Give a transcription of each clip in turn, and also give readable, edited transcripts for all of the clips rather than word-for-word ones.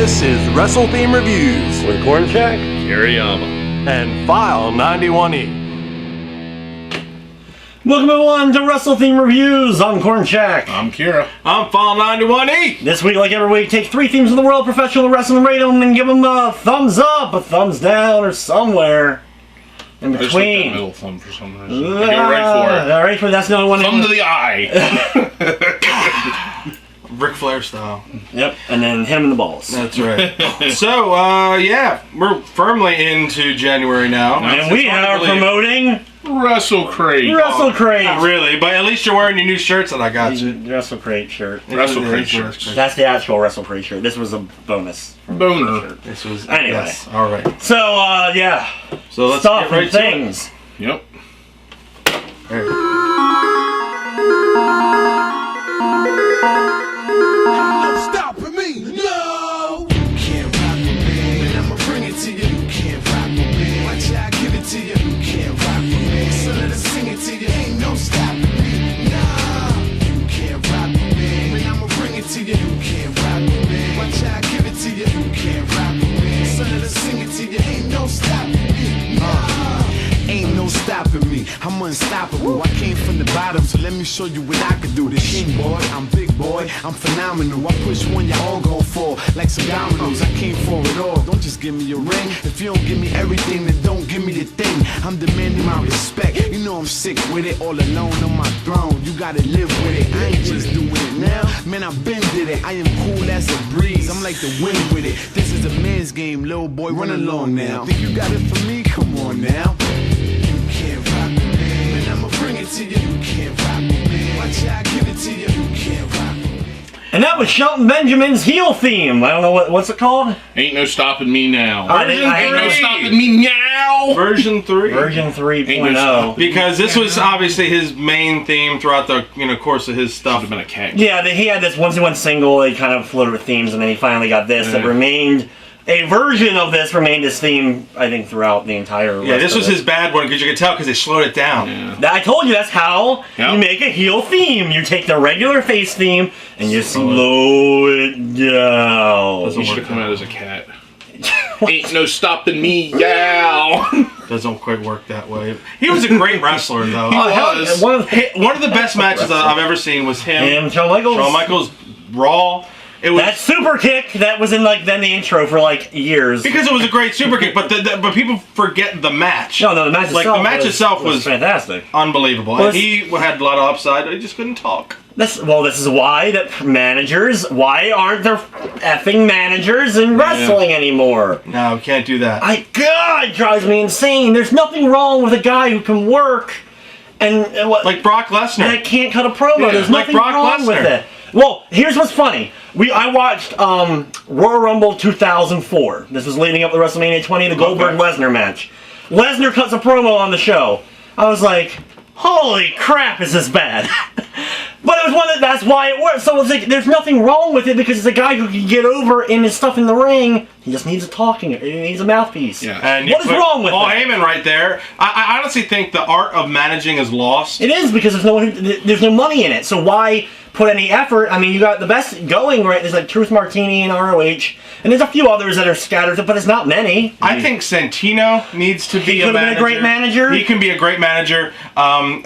This is Wrestle Theme Reviews with CornShaq, Kiriyama, and File 91E. Welcome everyone to Wrestle Theme Reviews. I'm CornShaq. I'm Kira. I'm File 91E. This week, like every week, take 3 themes of the world, professional wrestling, rate them, and give them a thumbs up, a thumbs down, or somewhere in I just like that between. middle thumb for some reason. Go right for it. All right, that's the only one. Thumb to the eye. Ric Flair style. Yep, and then hit him in the balls. That's right. So, yeah, we're firmly into January now. And we are promoting Wrestle Crate. Wrestle Crate. Not really, but at least you're wearing your new shirts that I got you. Wrestle Crate shirt. Wrestle Crate shirts. That's the actual Wrestle Crate shirt. This was a bonus. Boner. This was Anyway. Yes. All right. So, yeah. So let's Stuff get right and to it. things. Yep. There. Stopping me, no! You can't rock with me, and I'ma bring it to you. You can't rock with me, watch how I give it to you. You can't rock with me, so let us sing it to you. Ain't no stopping me, nah. You can't rock with me, and I'ma bring it to you. You can't rock with me, watch how I give it to you. You can't rock with me, so let us sing it to you. Ain't no stopping me, nah. Ain't no stopping me, I'm unstoppable. I came from the bottom, so let me show you what I can do. This king boy, I'm big boy, I'm phenomenal. I push one, y'all all gon' fall like some dominoes. I came for it all, don't just give me a ring. If you don't give me everything, then don't give me the thing. I'm demanding my respect, you know I'm sick with it. All alone on my throne, you gotta live with it. I ain't just doing it now, man, I've been did it. I am cool as a breeze, I'm like the wind with it. This is a man's game, little boy, run along now. Think you got it for me? Come on now. To you. You can't rock with me. Watch how I give it to you. You can't rock with me. And that was Shelton Benjamin's heel theme. I don't know what's it called? Ain't no stopping me now. Ain't no stopping me now. Version 3. Version Ain't no 3.0. stopping. Because this was obviously his main theme throughout the course of his stuff. Should have been a cat. Yeah, he had this once he went single, he kind of floated with themes, and then he finally got this that remained. A version of this remained his theme, I think, throughout the entire. Yeah, this was his bad one because you could tell because they slowed it down. Yeah. I told you that's how you make a heel theme. You take the regular face theme and you slow it down. He should have come out as a cat. Ain't no stopping me, yow. Doesn't quite work that way. He was a great wrestler, though. He was. One of the best matches that I've ever seen was him. Shawn Michaels. Shawn Michaels, Raw. It was that super kick that was in then the intro for years. because it was a great super kick, but but people forget the match. No, the match itself. The match itself was fantastic, unbelievable, and he had a lot of upside. He just couldn't talk. This is why why aren't there effing managers in wrestling anymore? No, we can't do that. God, it drives me insane. There's nothing wrong with a guy who can work and like Brock Lesnar. that can't cut a promo. Yeah, There's like nothing Brock wrong with Lesnar. it. Well, here's what's funny. I watched Royal Rumble 2004. This was leading up to WrestleMania 20, the Goldberg-Lesnar match. Lesnar cuts a promo on the show. I was like, holy crap, is this bad? But it was that's why it worked. So it's there's nothing wrong with it because it's a guy who can get over in his stuff in the ring. He just needs he needs a mouthpiece. Yeah. And what is wrong with Paul that? Heyman right there. I honestly think the art of managing is lost. It is because there's no money in it. So why put any effort? I mean, you got the best going right. There's Truth Martini and ROH, and there's a few others that are scattered, but it's not many. I think Santino needs to be He could have been a great manager. He can be a great manager.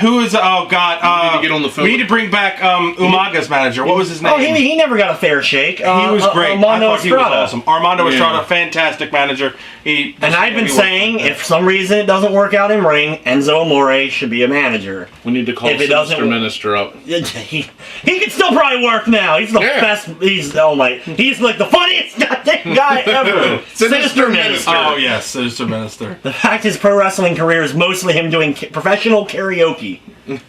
Who is? Oh God! We need to get on the phone. We need to bring back Umaga's manager. What was his name? Oh, he never got a fair shake. He was great. Armando I thought he was Estrada. awesome. Armando Yeah. Estrada, fantastic manager. And I've been saying, if for some reason it doesn't work out in ring, Enzo Amore should be a manager. We need to call If it doesn't- Sinister Minister up. He can still probably work now. He's the best. He's like the funniest goddamn guy ever. Sinister Minister. Oh yes, Sinister Minister. The fact his pro wrestling career is mostly him doing professional karaoke.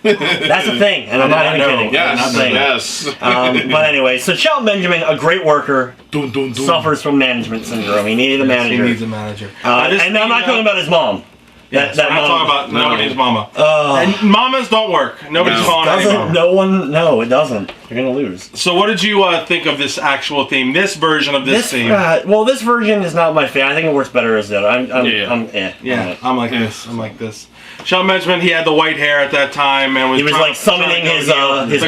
That's a thing, and I'm not even kidding. Yes, yes. But anyway, so Shelton Benjamin, a great worker, suffers from management syndrome. He needed a manager. He needs a manager. And I'm not talking about his mom. I'm not talking about nobody's mama. Oh. And mamas don't work. Nobody's calling any mama. No, it doesn't. You're gonna lose. So what did you think of this actual theme? This version of this theme? Well, this version is not my favorite. I think it works better as the other. I'm like this. I'm like this. Shelton mentioned he had the white hair at that time and he was like summoning his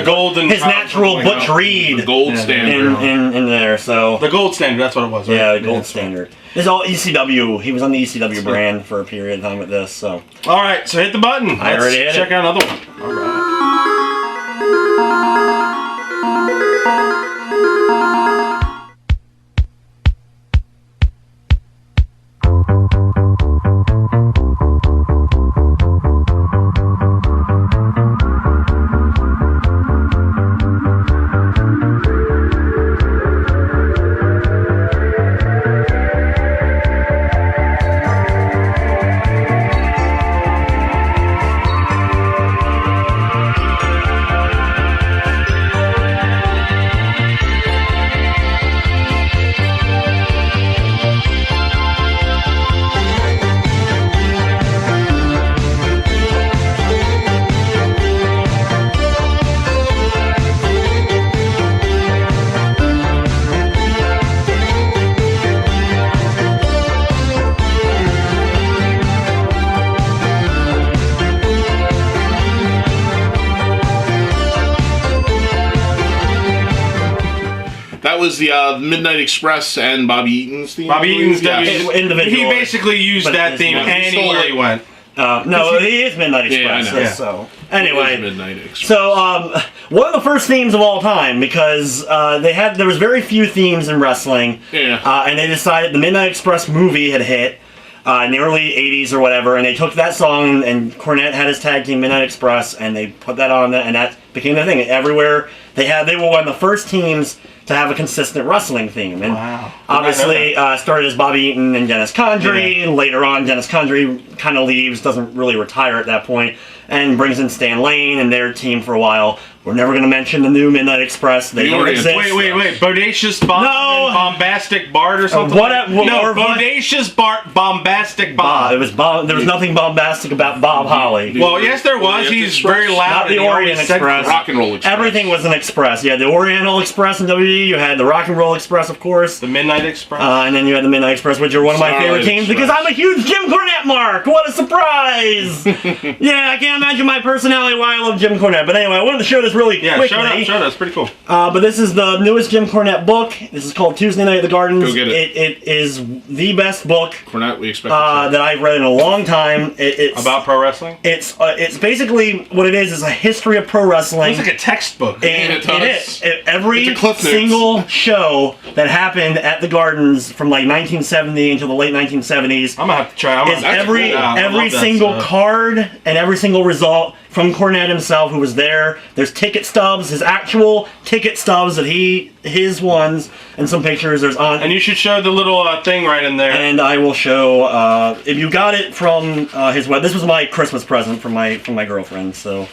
golden natural Butch Reed, the gold standard in there. So the gold standard. That's what it was. Right? Yeah, the gold standard. This is all ECW. He was on the ECW brand for a period of time with this. So all right, so hit the button. I already hit it. Check out another one. All right. That was the Midnight Express and Bobby Eaton's theme. Bobby Eaton's individual. He basically used that theme anywhere he went. No, he is Midnight Express. Yeah, So anyway, Midnight Express. So one of the first themes of all time, because there was very few themes in wrestling. Yeah. And they decided the Midnight Express movie had hit in the early '80s or whatever, and they took that song and Cornette had his tag team Midnight Express, and they put that on and that became the thing. Everywhere they were one of the first teams to have a consistent wrestling theme. And obviously started as Bobby Eaton and Dennis Condrey. Yeah. Later on, Dennis Condrey kind of leaves, doesn't really retire at that point, and brings in Stan Lane and their team for a while. We're never going to mention the new Midnight Express. They don't exist. Wait. Bodacious Bombastic Bart or something? Bodacious Bombastic Bob. There was nothing bombastic about Bob Holly. Well, yes, there was. He's very loud. Not the Orient Express. Rock and Roll Express. Everything was an express. You had the Oriental Express in WWE. You had the Rock and Roll Express, of course. The Midnight Express. And then you had the Midnight Express, which are one of my favorite teams because I'm a huge Jim Cornette mark. What a surprise! Yeah, I can't imagine my personality why I love Jim Cornette. But anyway, I wanted to show this really quickly. Show it. It's pretty cool. But this is the newest Jim Cornette book. This is called Tuesday Night at the Gardens. Go get it. It is the best book Cornette, we expect that I've read in a long time. It's about pro wrestling? It's basically what it is a history of pro wrestling. It's like a textbook. And it is. Every single show that happened at the Gardens from like 1970 until the late 1970s. I'm gonna have to try. Every single card and every single result from Cornette himself, who was there. There's ticket stubs, his actual ticket stubs that his ones, and some pictures. There's on. And you should show the little thing right in there. And I will show if you got it from his web. This was my Christmas present from my girlfriend. So,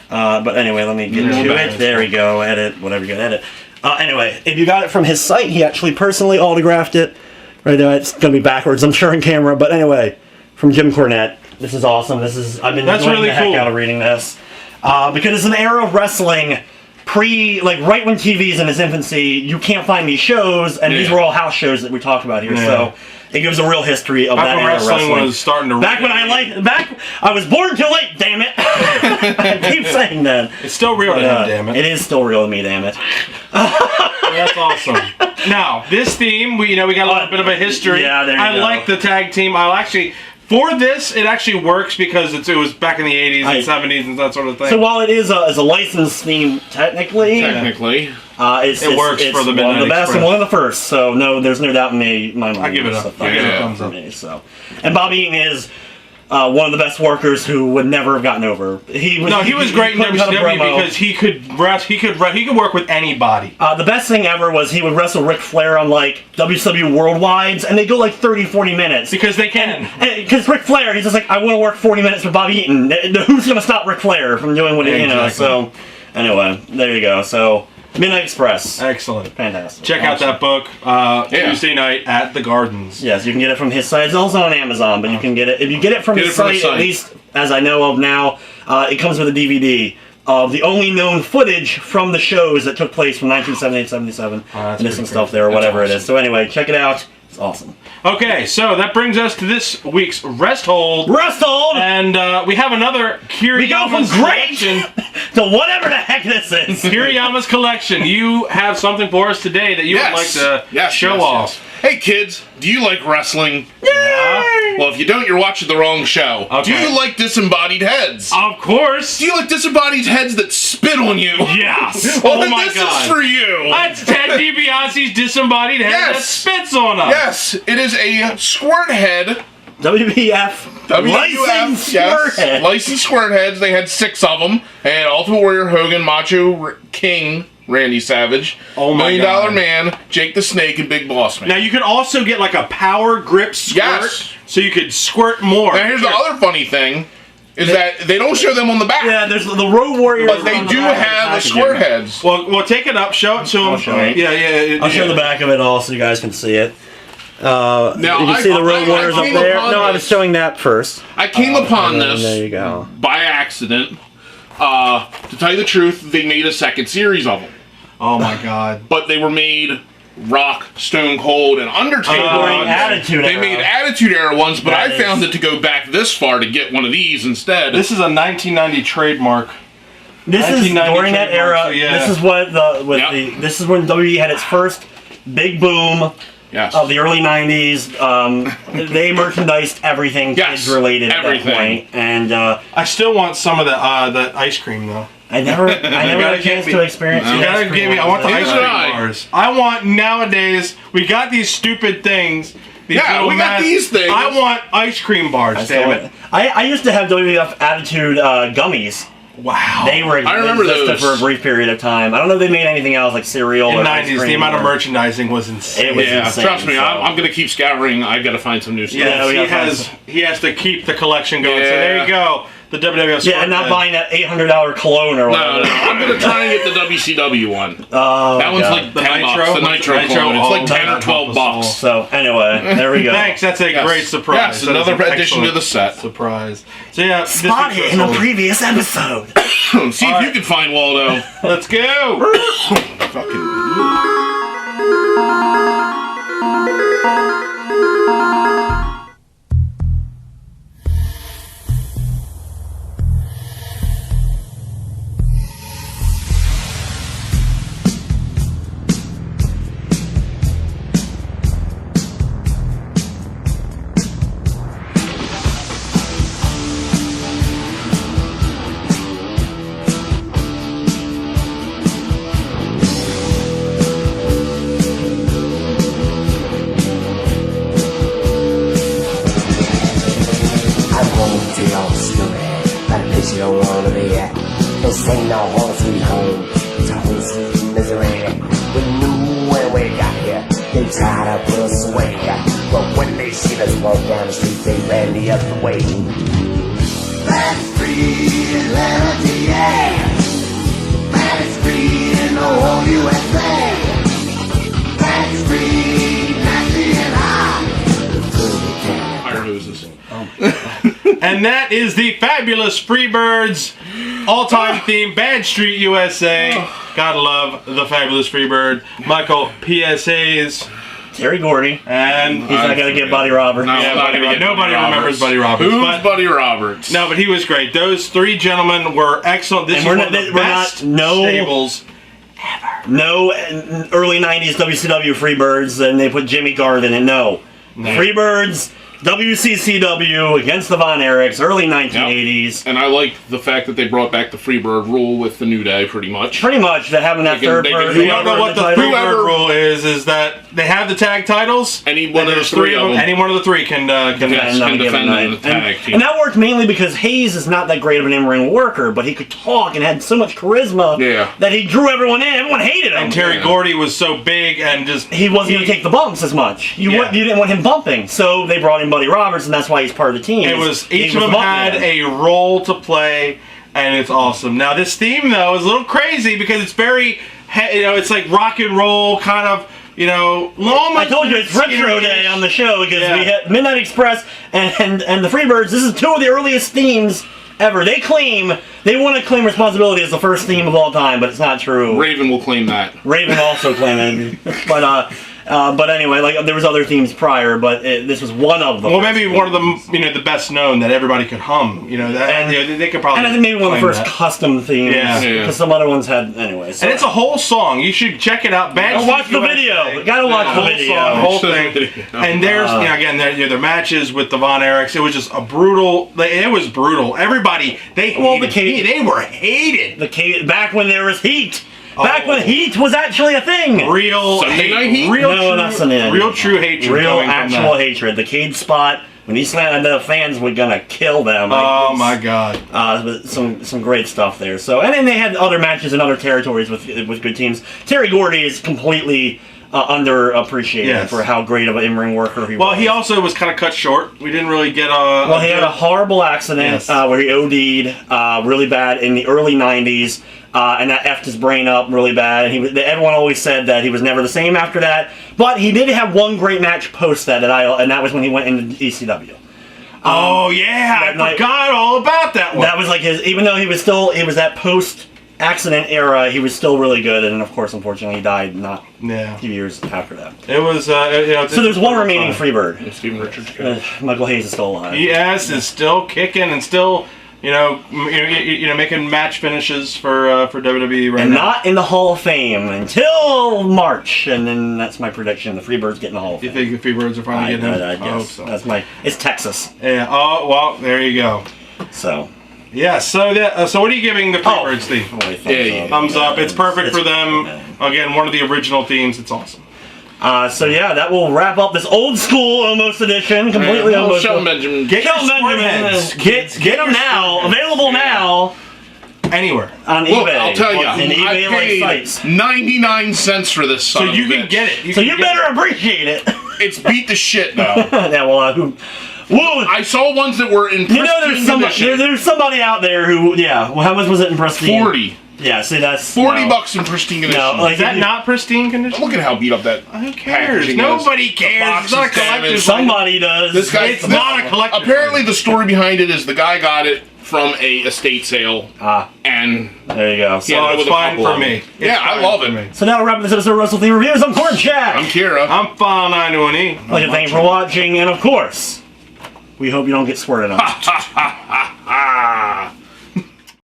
but anyway, let me get to it. There we go. Edit whatever you got. Edit. Anyway, if you got it from his site, he actually personally autographed it. Right there. It's gonna be backwards, I'm sure, in camera. But anyway, from Jim Cornette. This is awesome. I've been enjoying the heck out of reading this because it's an era of wrestling right when TV's in its infancy. You can't find these shows, and these were all house shows that we talked about here. So it gives a real history of that era of wrestling. Was starting to I was born too late. Damn it! I keep saying that. It's still real to him. Damn it! It is still real to me. Damn it! That's awesome. Now this theme, we got a little bit of a history. Yeah, there you go. I like the tag team. For this, it actually works because it was back in the 80s and 70s and that sort of thing. So while it is a licensed theme, technically, it works for the one of the best Express. and one of the first. So no, there's no doubt in my mind. I give it up. I give it a thumbs up. So, and Bobby Eaton is one of the best workers who would never have gotten over. He was great in WCW because he could work with anybody. The best thing ever was he would wrestle Ric Flair on like WCW Worldwides, and they go like 30-40 minutes because they can. Because Ric Flair, he's just like, I want to work 40 minutes with Bobby Eaton. Who's gonna stop Ric Flair from doing what he So anyway, there you go. So Midnight Express. Excellent. Fantastic. Check out that book, Tuesday Night at the Gardens. Yes, you can get it from his site. It's also on Amazon, but you can get it. If you get it from his site, at least as I know of now, it comes with a DVD. of the only known footage from the shows that took place from 1978-77. that's Missing pretty stuff cool. there, or That's whatever it awesome. is. So anyway, check it out. It's awesome. Okay, so that brings us to this week's Rest Hold. Wrestled! And we have another We go from Kiriyama's great collection. to whatever the heck this is. Kiriyama's collection. You have something for us today that you would like to show off. Hey kids, do you like wrestling? Yeah. Well, if you don't, you're watching the wrong show. Okay. Do you like disembodied heads? Of course. Do you like disembodied heads that spit on you? Yes. Well, Oh then my this God. is for you. That's Ted DiBiase's disembodied head that Yes. spits on us. Yes, it is a squirt head. WWF. Licensed yes. Squirthead. Licensed squirt heads. They had 6 of them. They had Ultimate Warrior Hogan, Macho King Randy Savage, Oh my $1 Million God. Man, Jake the Snake, and Big Boss Man. Now you could also get like a power grip squirt, Yes. so you could squirt more. Now here's the other funny thing, is that they don't show them on the back. Yeah, there's the Road Warriors. But they on the do back of the have a packaging. squirt heads. Well, take it up, show it to him. I'll show it. Yeah. I'll show the back of it all so you guys can see it. Now, You can see the Road Warriors up came there. upon No, I was this- showing that first. I came upon And there you this go. by accident. To tell you the truth, they made a second series of them. Oh my God. But they were made Rock, Stone Cold, and Undertaker During ones. Attitude They Era. made Attitude Era ones, but That I is- found it to go back this far to get one of these instead. This is a 1990 trademark. This is 1990 during that trademark, era. so yeah. This is what Yep. this is when WWE had its first big boom yes. of the early '90s. They merchandised everything Yes, kids related at that everything. point, and I still want some of that ice cream though. I never had gotta a chance get to me- experience. You the gotta ice cream give me. I want the ones. ice Neither cream did I. bars. I want nowadays. We got these stupid things. These Yeah, little we got these things. I want ice cream bars. Damn it! I used to have WWF Attitude gummies. Wow. They were I remember existed those. for a brief period of time. I don't know if they made anything else like cereal in or the ice 90s, the cream amount of or- merchandising was insane. It was Yeah, insane, trust me, so- I'm going to keep scouring. I've got to find some new stuff. Yeah, we he gotta find has. He has to keep the collection going. So Yeah. there you go. The WWF. Yeah, and not buying that $800 cologne or whatever. No, I'm going to try and get the WCW one. Oh, That one's God. like The 10 Nitro? bucks. The What's Nitro the Nitro? clone. It's Oh, like 10 or Nitro 12 bucks. So anyway, there we go. Thanks. That's a Yes. great surprise. Yes, That is another an addition to excellent the set. Surprise. So yeah, this Spot week's it in a Wrestle. previous episode. See if you Alright. can find Waldo. Let's go. I'm going to tell the story about a place you don't want to be at. This ain't no home sweet home, it's a home sweet misery. We knew when we got here, they tried to put us away. But when they seen us walk down the street, they ran the other way. That's free Atlanta, yeah. That's free in the whole USA. That's free, nasty and hot. Fire hoses. And that is the Fabulous Freebirds all-time theme, Bad Street USA. Gotta love the Fabulous Freebird. Michael, PSAs, Terry Gordy. and He's not going to get Buddy Robert. No, yeah, I'm not Buddy gonna get Nobody Buddy remembers Roberts. Buddy Roberts. Who's but, Buddy Roberts? no, but he was great. Those three gentlemen were excellent. This And is we're one not- of the we're best not- no- stables. No early 90s WCW Freebirds, and they put Jimmy Garvin in. No. Freebirds, WCCW against the Von Erichs, early 1980s. And I like the fact that they brought back the Freebird rule with the New Day, pretty much. Pretty much, they're having that They can- third they can- person. You don't know what the title. Freebird rule is that they have the tag titles. Any one and of there's the three of them. Any one of the three can Yes, And can on a given defend night. in the tag team. And that worked mainly because Hayes is not that great of an in-ring worker, but he could talk and had so much charisma Yeah. that he drew everyone in. Everyone hated him. And Terry Yeah. Gordy was so big and just He wasn't going to take the bumps as much. You Yeah. you didn't want him bumping, so they brought in Buddy Roberts, and that's why he's part of the team. It was He each of them bumping had him. a role to play, and it's awesome. Now this theme though is a little crazy because it's very, it's like rock and roll kind of, almost. I told you it's retro day on the show because Yeah. we had Midnight Express and the Freebirds. This is two of the earliest themes ever. They want to claim responsibility as the first theme of all time, but it's not true. Raven will claim that. Raven also claimed it, but anyway, like there was other themes prior, but this was one of them. Well, maybe one of them, the best known that everybody could hum. They could probably. And I think maybe one of the first that. custom themes. Yeah. Because some other ones had anyway. So. And it's a whole song. You should check it out. Gotta watch the video. Gotta watch the video. The whole thing. And there's again their matches with the Von Erichs. It was just a brutal. It was brutal. Everybody they were hated. Back when there was heat. Back when heat was actually a thing. Real Sunday Night Heat? Not Sunday Night. Real true hatred. Real actual hatred. The Cade spot. When he slammed, the fans were gonna kill them. Oh my God! Some great stuff there. So, and then they had other matches in other territories with good teams. Terry Gordy is completely underappreciated for how great of an in-ring worker he was. Well, he also was kind of cut short. We didn't really get a. Well, he had a horrible accident where he OD'd really bad in the early '90s. And that effed his brain up really bad. Everyone always said that he was never the same after that. But he did have one great match post that, and that was when he went into ECW. Oh yeah, I forgot all about that one. That was like even though he was that post-accident era, he was still really good. And of course, unfortunately, he died not a few years after that. It was, so there's one remaining Freebird. Steven Richards. Michael Hayes is still alive. Yes, is still kicking and still. Making match finishes for WWE right now. And not in the Hall of Fame until March, and then that's my prediction. The Freebirds get in the Hall of Fame. You think the Freebirds are finally getting in? I guess. So. It's Texas. Yeah. Oh well, there you go. So. Yeah. So what are you giving the Freebirds, Steve? Thumbs up. It's perfect for them. Again, one of the original themes. It's awesome. So that will wrap up this old school almost edition, completely almost. Shelton Benjamin. Get them now, available now. Anywhere on eBay. I'll tell you, eBay I paid 99 cents for this. So you can get it. You better appreciate it. It's beat the shit now. Yeah, well, I saw ones that were in pristine condition. There's somebody out there who, well, how much was it in pristine? 40. Yeah, see, that's $40 in pristine condition. No, is that not pristine condition? Look at how beat up that. Who cares? Nobody cares. It's not a collector's. Somebody does. It's not a collector's. Apparently, the story behind it is the guy got it from a estate sale. And there you go. So it's fine for me. Yeah, I love it. So now we're wrapping this episode of Wrestle Theme Reviews. I'm CornShaq. I'm Kira. I'm File 921E. I'd like to thank you for watching, and of course, we hope you don't get squirted on.